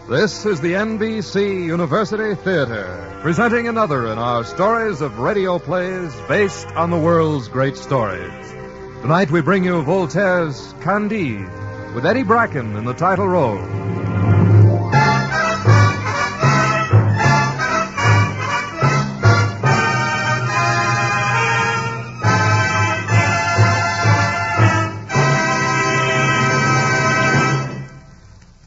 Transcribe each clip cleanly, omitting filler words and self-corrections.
This is the NBC University Theater, presenting another in our stories of radio plays based on the world's great stories. Tonight we bring you Voltaire's Candide, with Eddie Bracken in the title role.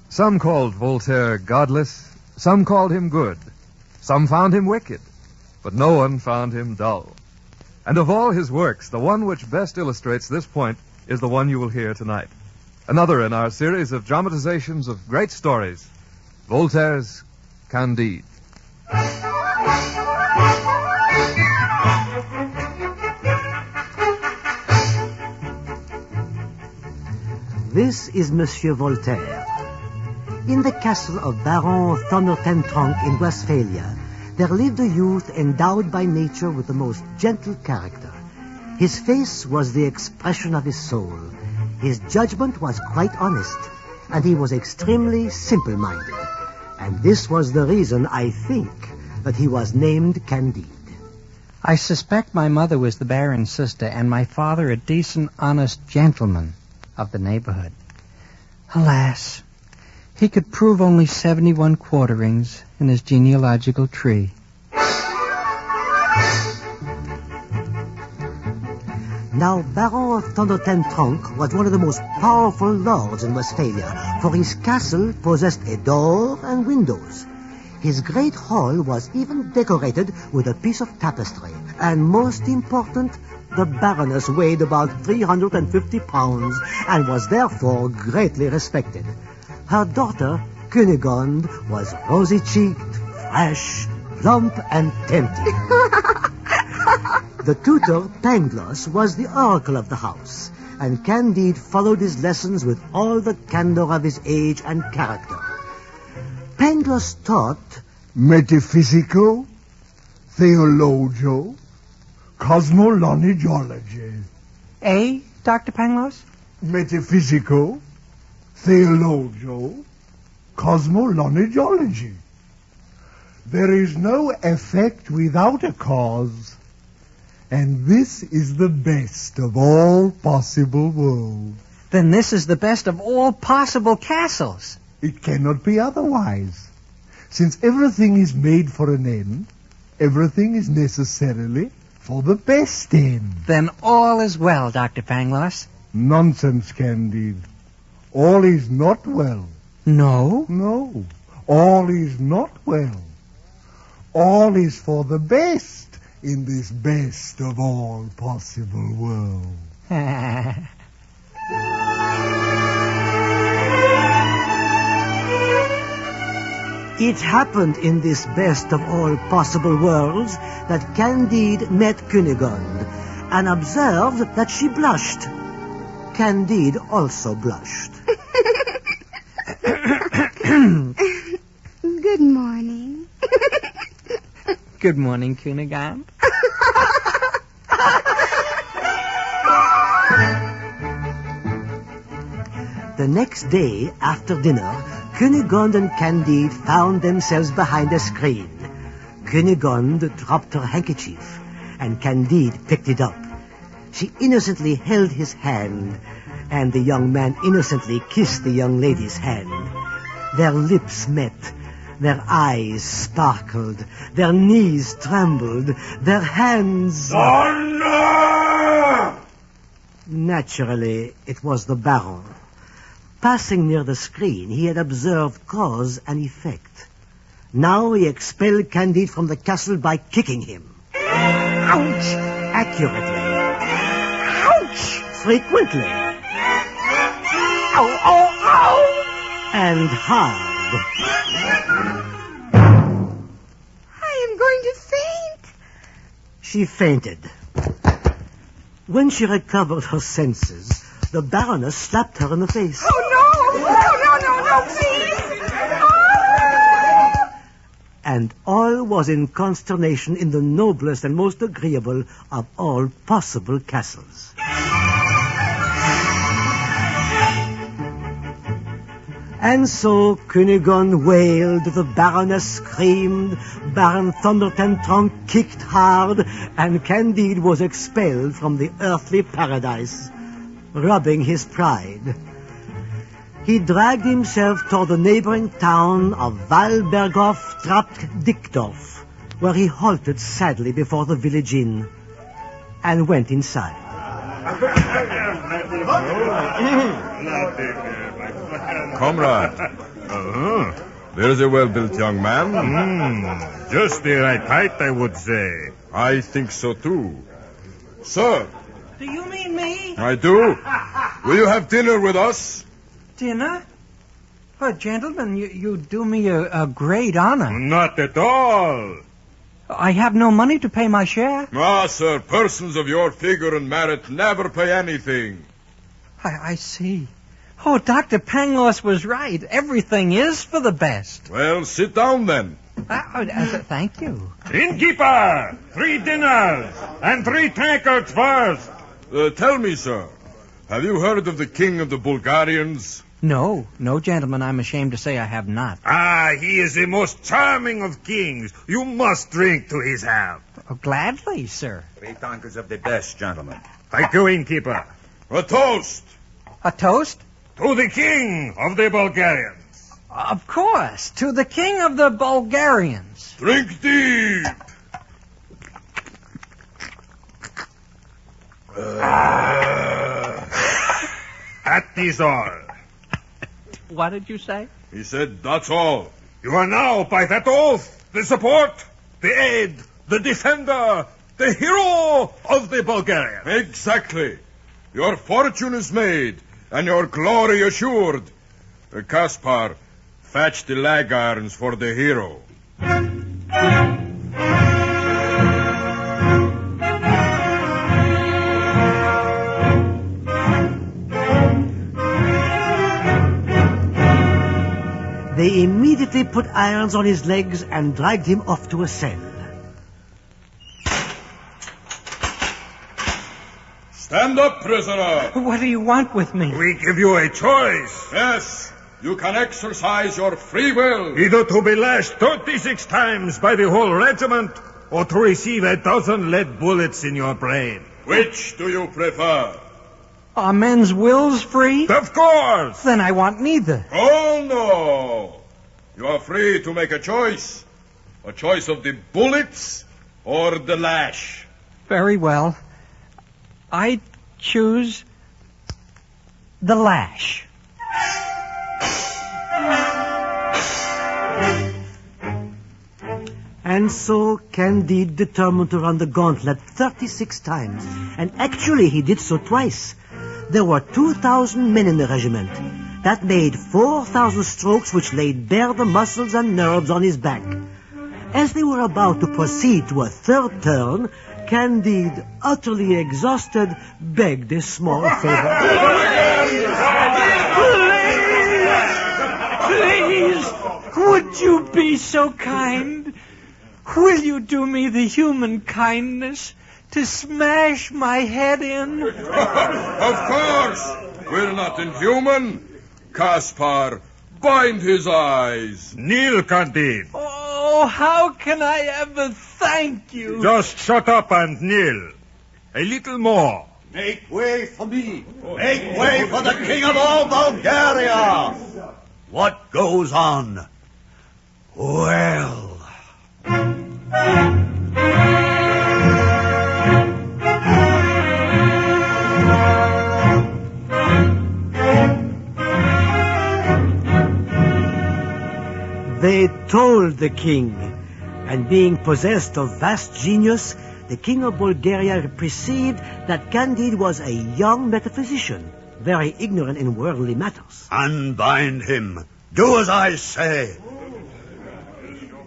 Some called Voltaire godless, some called him good, some found him wicked, but no one found him dull. And of all his works, the one which best illustrates this point is the one you will hear tonight. Another in our series of dramatizations of great stories, Voltaire's Candide. This is Monsieur Voltaire. In the castle of Baron Thundertentronckh in Westphalia, there lived a youth endowed by nature with the most gentle character. His face was the expression of his soul. His judgment was quite honest, and he was extremely simple-minded. And this was the reason, I think, that he was named Candide. I suspect my mother was the Baron's sister, and my father a decent, honest gentleman of the neighborhood. Alas, he could prove only 71 quarterings in his genealogical tree. Now, Baron of Thundertentronckh was one of the most powerful lords in Westphalia, for his castle possessed a door and windows. His great hall was even decorated with a piece of tapestry, and most important, the Baroness weighed about 350 pounds and was therefore greatly respected. Her daughter, Cunegonde, was rosy-cheeked, fresh, plump, and tempting. The tutor, Pangloss, was the oracle of the house, and Candide followed his lessons with all the candor of his age and character. Pangloss taught metaphysical, theologio, cosmologiology. Eh, Dr. Pangloss? Metaphysical, theologio, cosmologiology. There is no effect without a cause, and this is the best of all possible worlds. Then this is the best of all possible castles. It cannot be otherwise. Since everything is made for an end, everything is necessarily for the best end. Then all is well, Dr. Pangloss. Nonsense, Candide. All is not well. No? No. All is not well. All is for the best in this best of all possible world. It happened in this best of all possible worlds that Candide met Cunegonde and observed that she blushed. Candide also blushed. Good morning. Good morning, Cunegonde. The next day, after dinner, Cunegonde and Candide found themselves behind a screen. Cunegonde dropped her handkerchief, and Candide picked it up. She innocently held his hand, and the young man innocently kissed the young lady's hand. Their lips met, their eyes sparkled, their knees trembled, their hands... Thunder! Naturally, it was the Baron. Passing near the screen, he had observed cause and effect. Now he expelled Candide from the castle by kicking him. Ouch! Accurately. Ouch! Frequently. Ow, ow, ow! And hard. I am going to faint. She fainted. When she recovered her senses, the Baroness slapped her in the face. Oh, no! No, please! And all was in consternation in the noblest and most agreeable of all possible castles. And so Cunegonde wailed, the Baroness screamed, Baron Thunder Ten Tronckh kicked hard, and Candide was expelled from the earthly paradise, rubbing his pride. He dragged himself toward the neighboring town of Walberghof-Trapt-Dickdorf, where he halted sadly before the village inn and went inside. Comrade. There's a well-built young man. Just the right height, I would say. I think so, too. Sir. Do you mean me? I do. Will you have dinner with us? Dinner? Oh, gentlemen, you do me a great honor. Not at all. I have no money to pay my share. Ah, sir, persons of your figure and merit never pay anything. I see. Oh, Dr. Pangloss was right. Everything is for the best. Well, sit down then. Thank you. Innkeeper! 3 dinners and 3 tankards first. Tell me, sir, have you heard of the king of the Bulgarians? No, gentlemen, I'm ashamed to say I have not. He is the most charming of kings. You must drink to his health. Oh, gladly, sir. 3 tankards of the best, gentlemen. Thank you, innkeeper. A toast. A toast? To the king of the Bulgarians. Of course, to the king of the Bulgarians. Drink deep. That is all. What did you say? He said, that's all. You are now, by that oath, the support, the aid, the defender, the hero of the Bulgarians. Exactly. Your fortune is made, and your glory assured. Kaspar, fetch the lag irons for the hero. They immediately put irons on his legs and dragged him off to a cell. Stand up, prisoner. What do you want with me? We give you a choice. Yes, you can exercise your free will. Either to be lashed 36 times by the whole regiment, or to receive 12 lead bullets in your brain. Which do you prefer? Are men's wills free? Of course! Then I want neither. Oh, no. You are free to make a choice. A choice of the bullets or the lash. Very well. I choose the lash. And so Candide determined to run the gauntlet 36 times. And actually he did so twice. There were 2,000 men in the regiment. That made 4,000 strokes which laid bare the muscles and nerves on his back. As they were about to proceed to a third turn, Candide, utterly exhausted, begged a small favor. Please, would you be so kind? Will you do me the human kindness to smash my head in? Of course. We're not inhuman. Kaspar, bind his eyes. Kneel, Candide. Oh, how can I ever thank you? Just shut up and kneel. A little more. Make way for me. Make way for the king of all Bulgaria. What goes on? Well. They told the king, and being possessed of vast genius, the king of Bulgaria perceived that Candide was a young metaphysician, very ignorant in worldly matters. Unbind him. Do as I say.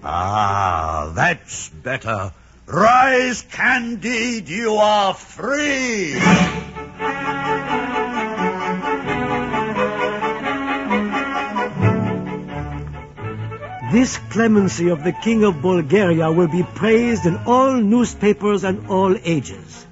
Ah, that's better. Rise, Candide, you are free. This clemency of the king of Bulgaria will be praised in all newspapers and all ages.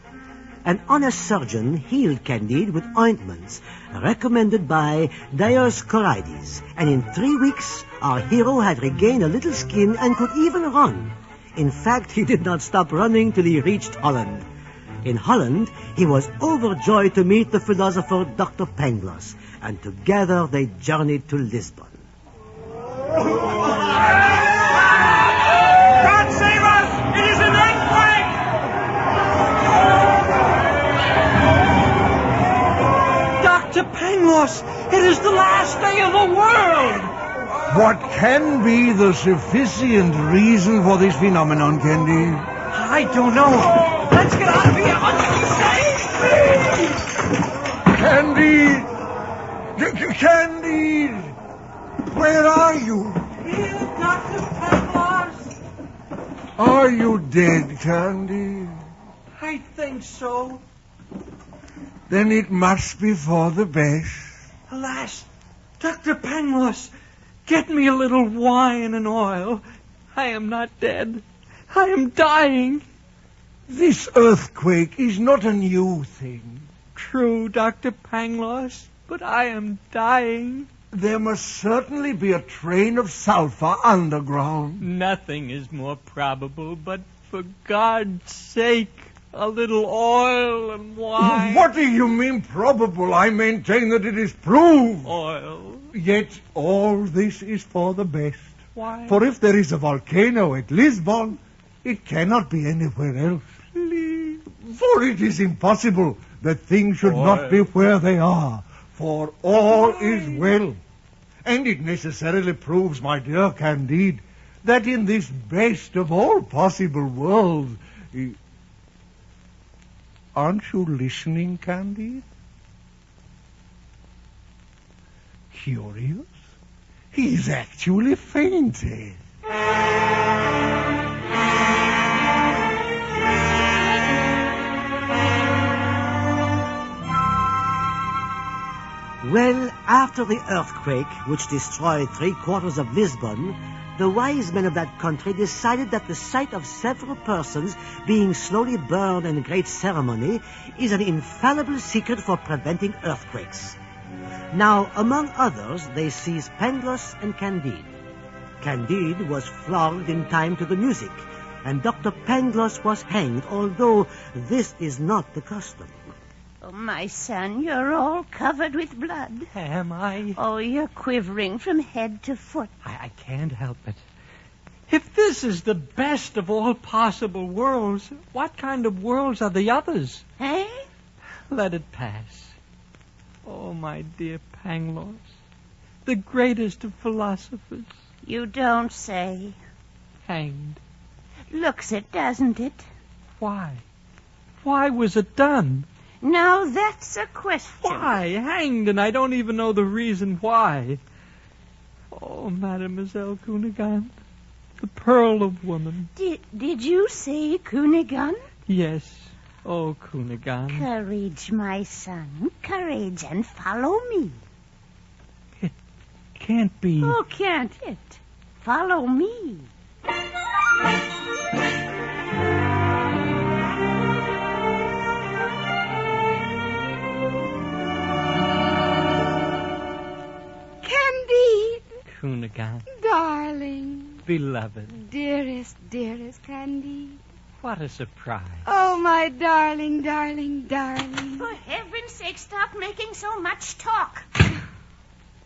An honest surgeon healed Candide with ointments recommended by Candide, and in 3 weeks our hero had regained a little skin and could even run. In fact, he did not stop running till he reached Holland. In Holland, he was overjoyed to meet the philosopher Dr. Pangloss, and together they journeyed to Lisbon. God save us! It is an earthquake! Dr. Pangloss, it is the last day of the world! What can be the sufficient reason for this phenomenon, Candide? I don't know. Let's get out of here. Candide! Candide! Where are you? Here, Dr. Pangloss. Are you dead, Candide? I think so. Then it must be for the best. Alas, Dr. Pangloss, get me a little wine and oil. I am not dead. I am dying. This earthquake is not a new thing. True, Dr. Pangloss, but I am dying. There must certainly be a train of sulfur underground. Nothing is more probable, but for God's sake, a little oil and wine. What do you mean probable? I maintain that it is proved. Oil. Yet all this is for the best. Why? For if there is a volcano at Lisbon, it cannot be anywhere else. Please. For it is impossible that things should not be where they are. For all is well. And it necessarily proves, my dear Candide, that in this best of all possible worlds... Aren't you listening, Candide? Curious. He's actually fainted. Well, after the earthquake, which destroyed 3/4 of Lisbon, the wise men of that country decided that the sight of several persons being slowly burned in great ceremony is an infallible secret for preventing earthquakes. Now, among others, they seized Pangloss and Candide. Candide was flogged in time to the music, and Dr. Pangloss was hanged, although this is not the custom. Oh, my son, you're all covered with blood. Am I? Oh, you're quivering from head to foot. I can't help it. If this is the best of all possible worlds, what kind of worlds are the others? Eh? Let it pass. Oh, my dear Pangloss, the greatest of philosophers. You don't say. Hanged. Looks it, doesn't it? Why? Why was it done? Now that's a question. Why? Hanged, and I don't even know the reason why. Oh, Mademoiselle Cunegonde, the pearl of woman. Did you say Cunegonde? Yes. Oh, Cunegonde. Courage, my son. Courage, and follow me. It can't be. Oh, can't it? Follow me. Cunegonde. Darling. Beloved. Dearest, dearest Candide. What a surprise. Oh, my darling, darling, darling. For heaven's sake, stop making so much talk.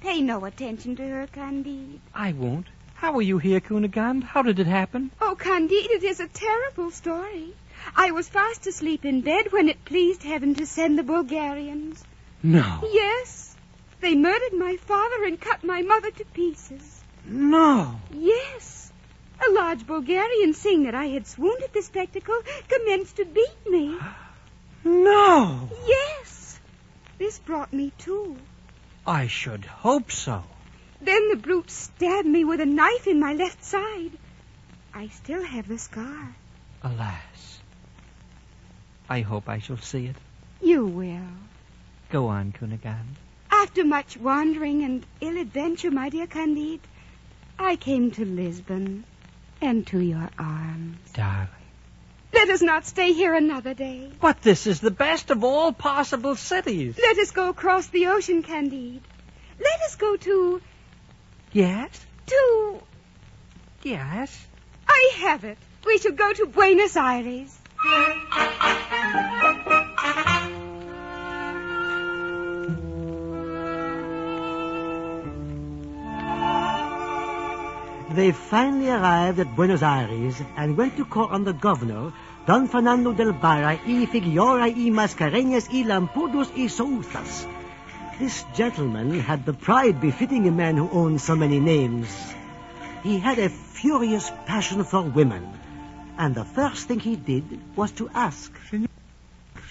Pay no attention to her, Candide. I won't. How are you here, Cunegonde? How did it happen? Oh, Candide, it is a terrible story. I was fast asleep in bed when it pleased heaven to send the Bulgarians. No. Yes. They murdered my father and cut my mother to pieces. No. Yes. A large Bulgarian, seeing that I had swooned at the spectacle, commenced to beat me. No. Yes. This brought me to. I should hope so. Then the brute stabbed me with a knife in my left side. I still have the scar. Alas. I hope I shall see it. You will. Go on, Cunegonde. After much wandering and ill adventure, my dear Candide, I came to Lisbon and to your arms. Darling, Let us not stay here another day. But this is the best of all possible cities. Let us go across the ocean, Candide. Let us go to... Yes? To... Yes. I have it. We shall go to Buenos Aires. They finally arrived at Buenos Aires and went to call on the governor, Don Fernando del Barra y Figueroa y Mascareñas y Lampudos y Souzas. This gentleman had the pride befitting a man who owns so many names. He had a furious passion for women, and the first thing he did was to ask.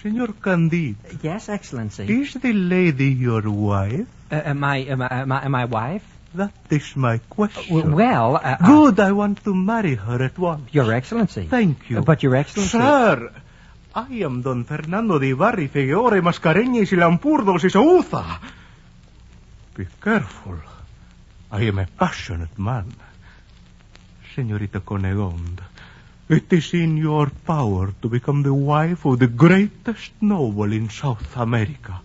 Senor Candide. Yes, Excellency. Is the lady your wife? My wife? That is my question. Good, I want to marry her at once. Your Excellency. Thank you. But Your Excellency... Sir, I am Don Fernando de Barri Figueroa Mascareñas y Lampurdos y Souza. Be careful. I am a passionate man. Señorita Cunegonde, it is in your power to become the wife of the greatest noble in South America.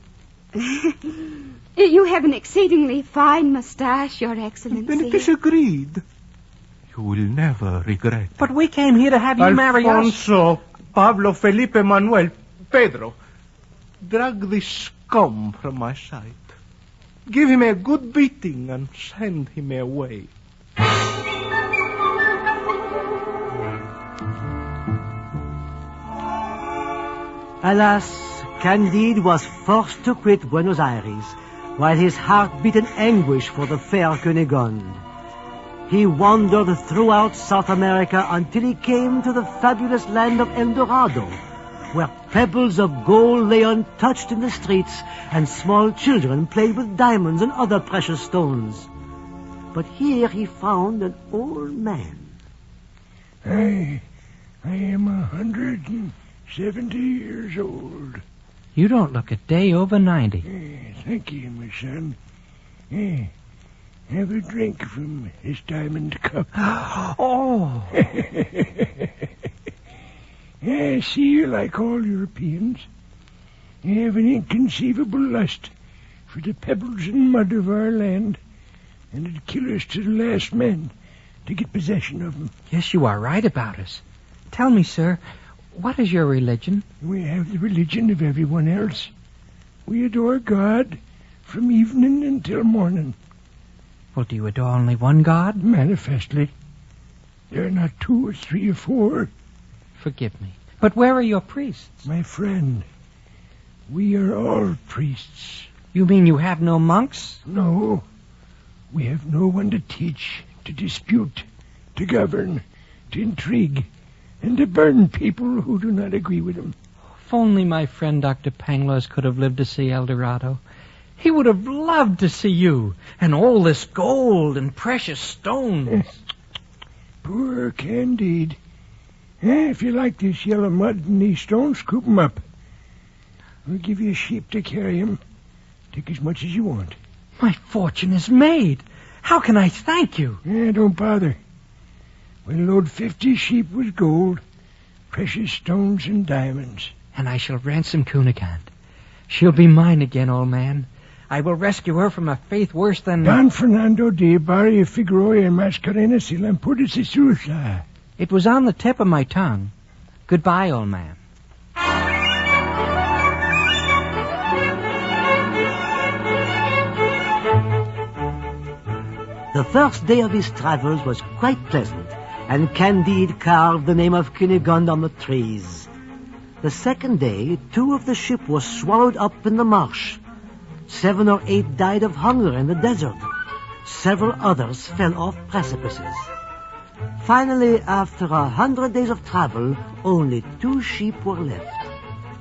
You have an exceedingly fine mustache, Your Excellency. Then it is agreed. You will never regret. But we came here to have you marry us. Alfonso, Pablo, Felipe, Manuel, Pedro, drag this scum from my sight. Give him a good beating and send him away. Alas, Candide was forced to quit Buenos Aires, while his heart beat in anguish for the fair Cunegonde. He wandered throughout South America until he came to the fabulous land of El Dorado, where pebbles of gold lay untouched in the streets and small children played with diamonds and other precious stones. But here he found an old man. I am 170 years old. You don't look a day over 90. Thank you, my son. Have a drink from this diamond cup. Oh! I see you like all Europeans. You have an inconceivable lust for the pebbles and mud of our land, and it'd kill us to the last man to get possession of them. Yes, you are right about us. Tell me, sir, what is your religion? We have the religion of everyone else. We adore God from evening until morning. Well, do you adore only one God? Manifestly. There are not 2 or 3 or 4. Forgive me. But where are your priests? My friend, we are all priests. You mean you have no monks? No. We have no one to teach, to dispute, to govern, to intrigue, and to burn people who do not agree with them. If only my friend Dr. Pangloss could have lived to see El Dorado. He would have loved to see you, and all this gold and precious stones. Poor Candide. If you like this yellow mud and these stones, scoop 'em up. We'll give you a sheep to carry 'em. Take as much as you want. My fortune is made. How can I thank you? Don't bother. We'll load 50 sheep with gold, precious stones, and diamonds. And I shall ransom Cunegonde. She'll be mine again, old man. I will rescue her from a faith worse than... Don Fernando de Barria Figueroa y Mascareñas y Lampudos y Souza. It was on the tip of my tongue. Goodbye, old man. The first day of his travels was quite pleasant, and Candide carved the name of Cunegonde on the trees. The second day, 2 of the ship were swallowed up in the marsh. 7 or 8 died of hunger in the desert. Several others fell off precipices. Finally, after 100 days of travel, only 2 sheep were left.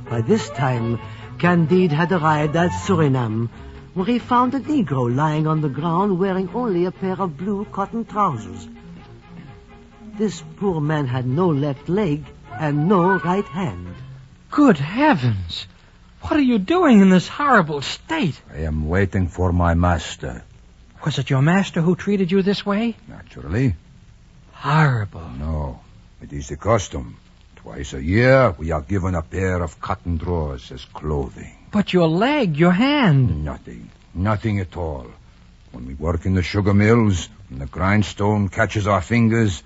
By this time, Candide had arrived at Suriname, where he found a Negro lying on the ground wearing only a pair of blue cotton trousers. This poor man had no left leg and no right hand. Good heavens! What are you doing in this horrible state? I am waiting for my master. Was it your master who treated you this way? Naturally. Horrible. No, it is the custom Twice a year, we are given a pair of cotton drawers as clothing. But your leg, your hand. Nothing at all. When we work in the sugar mills, when the grindstone catches our fingers,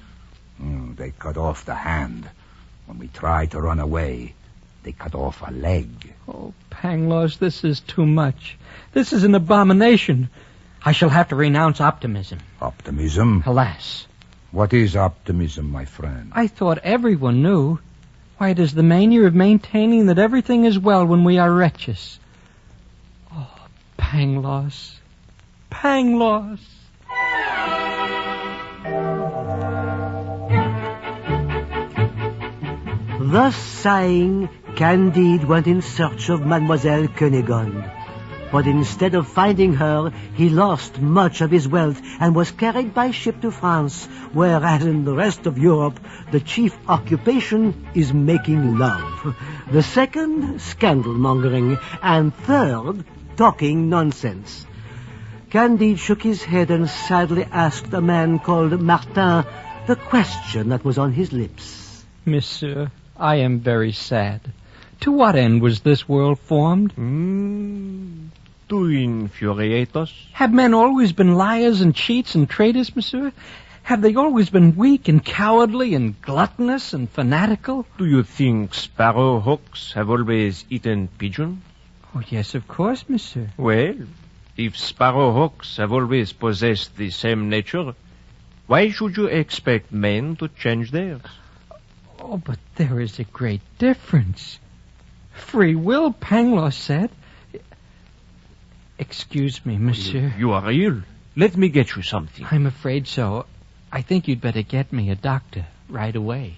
they cut off the hand. When we try to run away, they cut off a leg. Oh, Pangloss, this is too much. This is an abomination. I shall have to renounce optimism. Optimism? Alas. What is optimism, my friend? I thought everyone knew. Why, it is the mania of maintaining that everything is well when we are wretches. Oh, Pangloss. Pangloss. Thus sighing, Candide went in search of Mademoiselle Cunegonde. But instead of finding her, he lost much of his wealth and was carried by ship to France, where, as in the rest of Europe, the chief occupation is making love. The second, scandal-mongering, and third, talking nonsense. Candide shook his head and sadly asked a man called Martin the question that was on his lips. Monsieur, I am very sad. To what end was this world formed? To infuriate us. Have men always been liars and cheats and traitors, monsieur? Have they always been weak and cowardly and gluttonous and fanatical? Do you think sparrowhawks have always eaten pigeons? Oh, yes, of course, monsieur. Well, if sparrowhawks have always possessed the same nature, why should you expect men to change theirs? Oh, but there is a great difference. Free will, Pangloss said. Excuse me, monsieur. You are ill. Let me get you something. I'm afraid so. I think you'd better get me a doctor right away.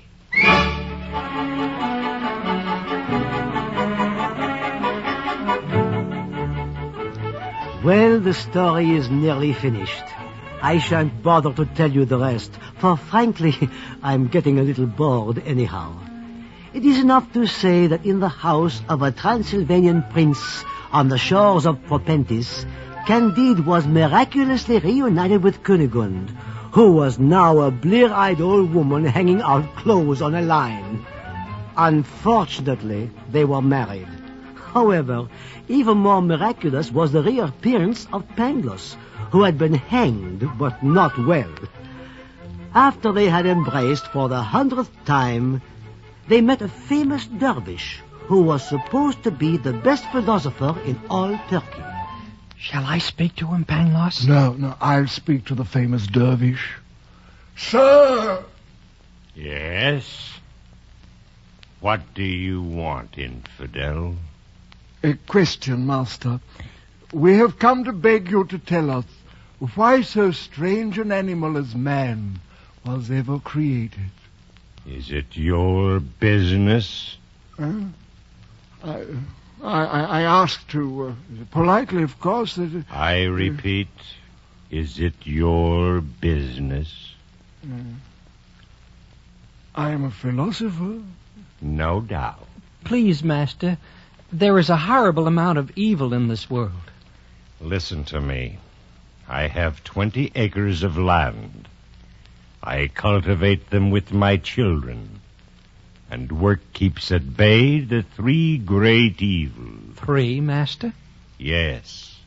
Well, the story is nearly finished. I shan't bother to tell you the rest, for frankly, I'm getting a little bored anyhow. It is enough to say that in the house of a Transylvanian prince on the shores of Propentis, Candide was miraculously reunited with Cunegonde, who was now a blear-eyed old woman hanging out clothes on a line. Unfortunately, they were married. However, even more miraculous was the reappearance of Pangloss, who had been hanged but not well. After they had embraced for the 100th time, they met a famous dervish who was supposed to be the best philosopher in all Turkey. Shall I speak to him, Pangloss? No, I'll speak to the famous dervish. Sir! Yes? What do you want, infidel? A question, master. We have come to beg you to tell us why so strange an animal as man was ever created. Is it your business? I asked to, politely, of course. That I repeat, is it your business? I am a philosopher. No doubt. Please, master, there is a horrible amount of evil in this world. Listen to me. I have 20 acres of land. I cultivate them with my children. And work keeps at bay the 3 great evils. 3, master? Yes.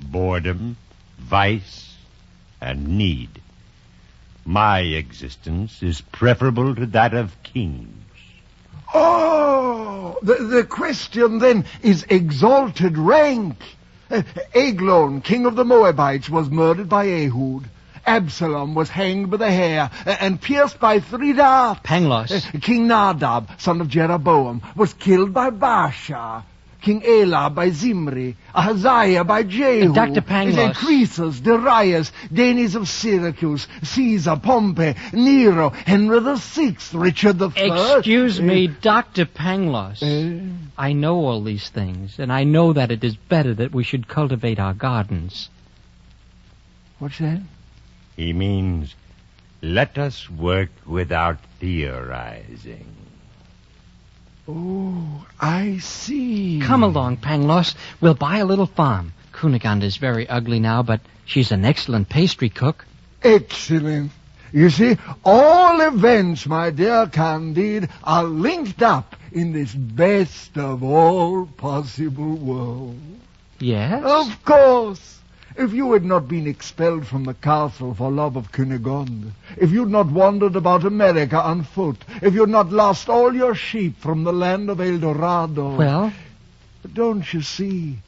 Boredom, vice, and need. My existence is preferable to that of kings. Oh, the question then is exalted rank. Eglon, king of the Moabites, was murdered by Ehud. Absalom was hanged by the hair and pierced by 3 darts. Pangloss. King Nadab, son of Jeroboam, was killed by Baasha. King Elah by Zimri. Ahaziah by Jehu. Dr. Pangloss. Croesus, Darius, Denis of Syracuse, Caesar, Pompey, Nero, Henry VI, Richard I. Excuse me, Dr. Pangloss. I know all these things, and I know that it is better that we should cultivate our gardens. What's that? He means, let us work without theorizing. Oh, I see. Come along, Pangloss. We'll buy a little farm. Cunegonde is very ugly now, but she's an excellent pastry cook. Excellent. You see, all events, my dear Candide, are linked up in this best of all possible worlds. Yes? Of course. If you had not been expelled from the castle for love of Cunegonde, if you'd not wandered about America on foot, if you'd not lost all your sheep from the land of El Dorado... Well? But don't you see?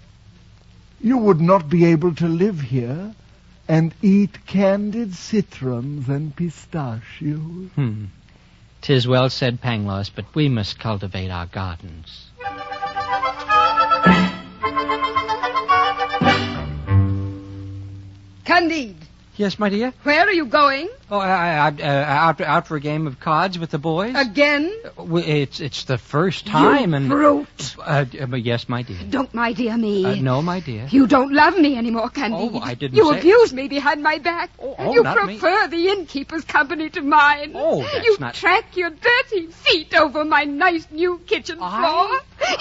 You would not be able to live here and eat candied citrons and pistachios. 'Tis well said, Pangloss, but we must cultivate our gardens. Candide, Yes, my dear? where are you going? Oh, out for a game of cards with the boys. Again? It's the first time, You and brute. But yes, my dear. Don't my dear me. No, my dear. You don't love me anymore, Candide. Oh, I didn't You say- abuse me behind my back. Oh, you not me. prefer the innkeeper's company to mine. Oh, that's you not- track your dirty feet over my nice new kitchen floor.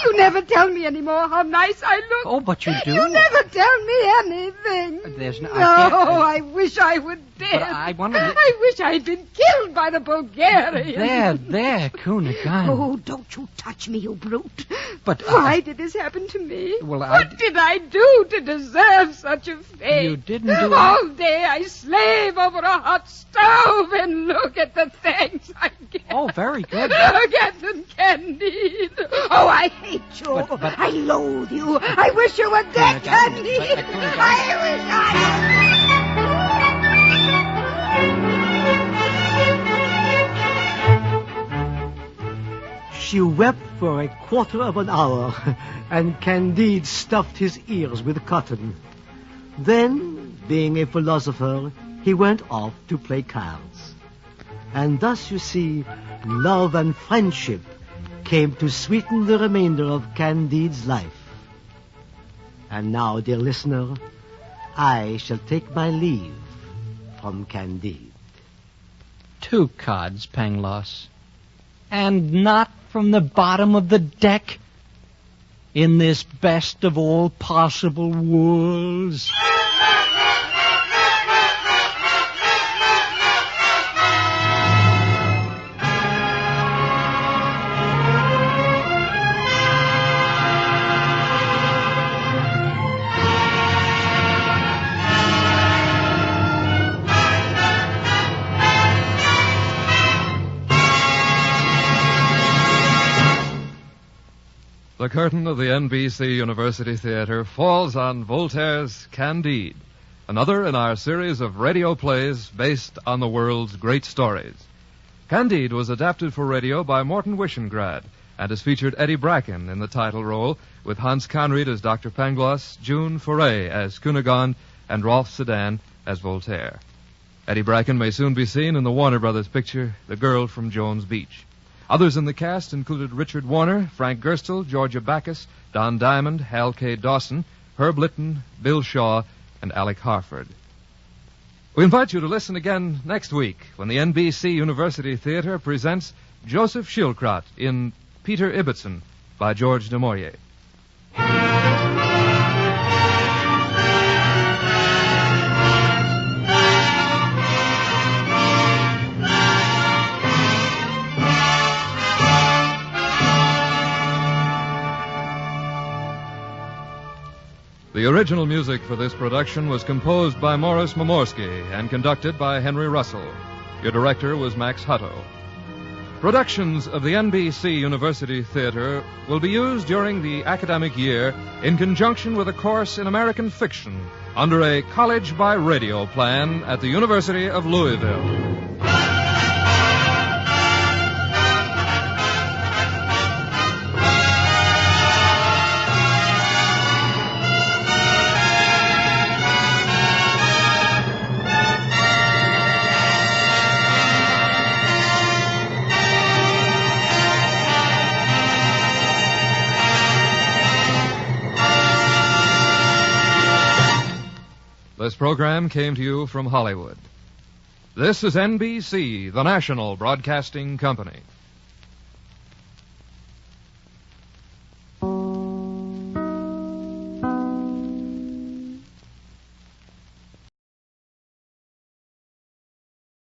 You never tell me anymore how nice I look. Oh, but you do. You never tell me anything. There's no... I wish I were dead. But I wanted to... I wish I'd been killed by the Bulgarians. There, Cunegonde. Oh, don't you touch me, you brute. But why did this happen to me? Well, what did I do to deserve such a fate? You didn't do All day I slave over a hot stove and look at the thanks I get. Oh, very good. Look at them, Candide. Oh, I hate you. But- I loathe you. I wish you were dead, Candide. I wish She wept for a quarter of an hour, and Candide stuffed his ears with cotton. Then, being a philosopher, he went off to play cards. And thus, you see, love and friendship came to sweeten the remainder of Candide's life. And now, dear listener, I shall take my leave from Candide. 2 cards, Pangloss. And not from the bottom of the deck in this best of all possible worlds. The curtain of the NBC University Theater falls on Voltaire's Candide, another in our series of radio plays based on the world's great stories. Candide was adapted for radio by Morton Wishengrad and has featured Eddie Bracken in the title role, with Hans Conried as Dr. Pangloss, June Foray as Cunegonde, and Rolf Sedan as Voltaire. Eddie Bracken may soon be seen in the Warner Brothers picture, The Girl from Jones Beach. Others in the cast included Richard Warner, Frank Gerstle, Georgia Backus, Don Diamond, Hal K. Dawson, Herb Litton, Bill Shaw, and Alec Harford. We invite you to listen again next week when the NBC University Theater presents Joseph Schildkraut in Peter Ibbotson by George de Maurier. The original music for this production was composed by Morris Momorsky and conducted by Henry Russell. Your director was Max Hutto. Productions of the NBC University Theater will be used during the academic year in conjunction with a course in American fiction under a college by radio plan at the University of Louisville. This program came to you from Hollywood. This is NBC, the national broadcasting company.